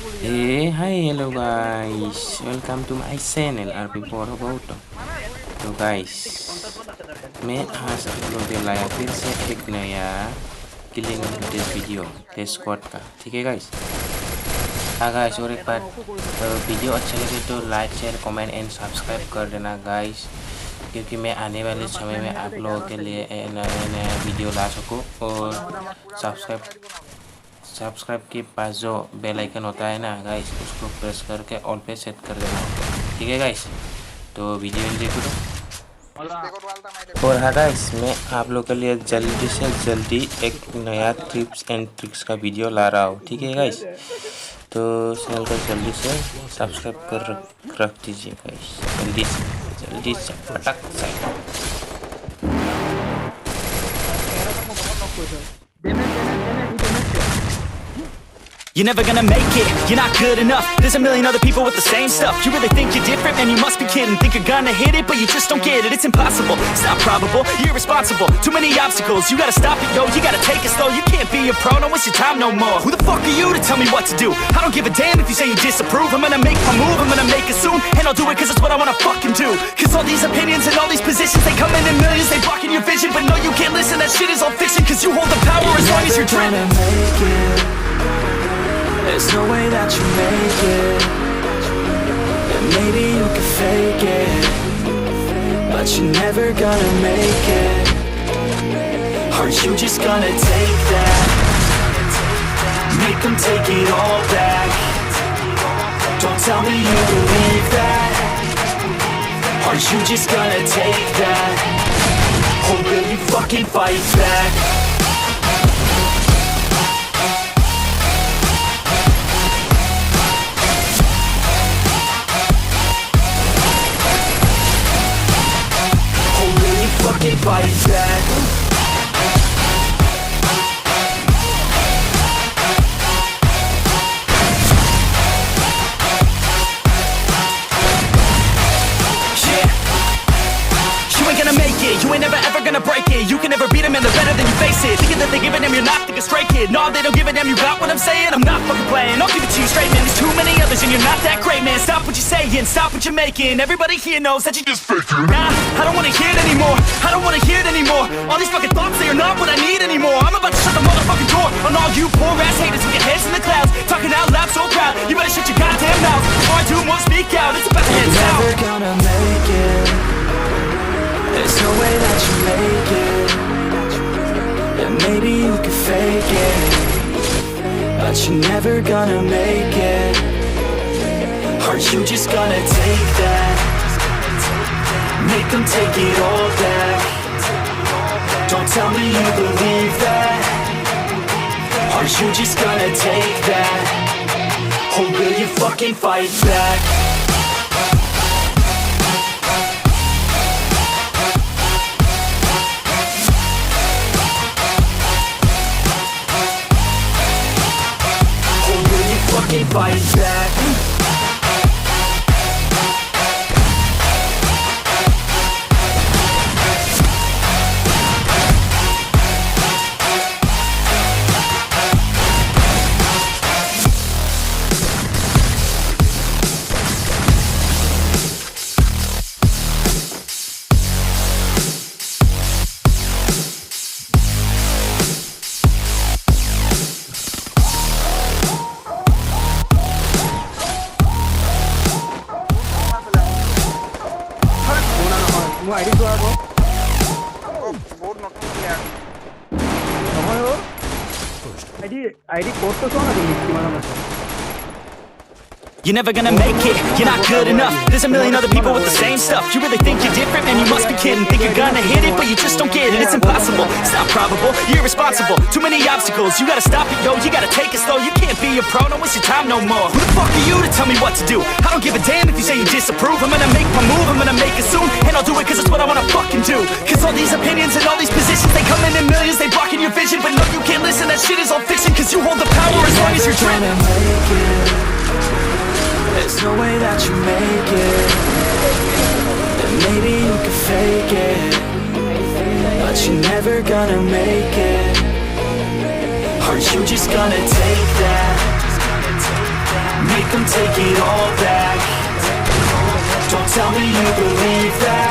Hey, hi, hello guys. Welcome to my channel RP Bodo. तो guys, मैं आज आप लोगों के लिए फिर से एक नया killing test video test squad का, ठीक है guys? हाँ guys, और एक बार वीडियो अच्छा लगे तो like share comment and subscribe कर देना guys, क्योंकि मैं आने वाले समय में आप लोगों के लिए नया वीडियो ला सकूँ। और सब्सक्राइब के पास जो बेल आइकन होता है ना गाइस, उसको प्रेस करके ऑल पे सेट कर देना, ठीक है गाइस? तो वीडियो एंजॉय करो। और हाँ गाइस, मैं आप लोग के लिए जल्दी से जल्दी एक नया टिप्स एंड ट्रिक्स का वीडियो ला रहा हूँ, ठीक है गाइस? तो चैनल को जल्दी से सब्सक्राइब कर रख दीजिए गाइस, जल्दी से पटक से। You're never gonna make it, you're not good enough. There's a million other people with the same stuff. You really think you're different? Man, you must be kidding. Think you're gonna hit it, but you just don't get it. It's impossible, it's not probable, you're irresponsible. Too many obstacles, you gotta stop it, yo. You gotta take it slow, you can't be a pro. Don't waste your time no more. Who the fuck are you to tell me what to do? I don't give a damn if you say you disapprove. I'm gonna make my move, I'm gonna make it soon. And I'll do it cause it's what I wanna fucking do. Cause all these opinions and all these positions, they come in millions, they blocking your vision. But no, you can't listen, that shit is all fiction. Cause you hold the power as long as you're dreaming. There's no way that you make it. And maybe you can fake it, but you're never gonna make it. Aren't you just gonna take that? Make them take it all back. Don't tell me you believe that. Aren't you just gonna take that? Or will you fucking fight back? Fucking fight back. You ain't gonna make it, you ain't never ever gonna break it. You can never beat them and they're better than you face it. Thinking that they give a damn, you're not thinking straight, kid. No, they don't give a damn, you got what I'm saying? I'm not fucking playing, I'll give it to you straight, man. There's too many others and you're not that great, man. Stop what you're saying, stop what you're making. Everybody here knows that you just faking. Nah, I don't wanna hear it anymore, I don't wanna hear it anymore. All these fucking thoughts, they are not what I need anymore. I'm about to shut the motherfucking door on all you poor ass haters with your heads in the clouds, talking out loud so proud. You better shut your goddamn mouth before I do more speak out. It's about to head south. You're never gonna make it. There's no way that you make it. And maybe you can fake it, but you're never gonna make it. Aren't you just gonna take that? Make them take it all back. Don't tell me you believe that. Aren't you just gonna take that? Or will you fucking fight back? Fight back. ID to ako. Board not kiya. Nahoy ID code to sona dili mana mas. You're never gonna make it, you're not good enough. There's a million other people with the same stuff. You really think you're different? Man, you must be kidding. Think you're gonna hit it, but you just don't get it. It's impossible, it's not probable, you're irresponsible. Too many obstacles, you gotta stop it, yo. You gotta take it slow, you can't be a pro. Don't waste your time no more. Who the fuck are you to tell me what to do? I don't give a damn if you say you disapprove. I'm gonna make my move, I'm gonna make it soon. And I'll do it cause it's what I wanna fucking do. Cause all these opinions and all these positions, they come in millions, they blocking your vision. But no, you can't listen, that shit is all fiction. Cause you hold the power as long as you're dreaming. There's no way that you make it. And maybe you can fake it, but you're never gonna make it. Aren't you just gonna take that? make them take it all back. Don't tell me you believe that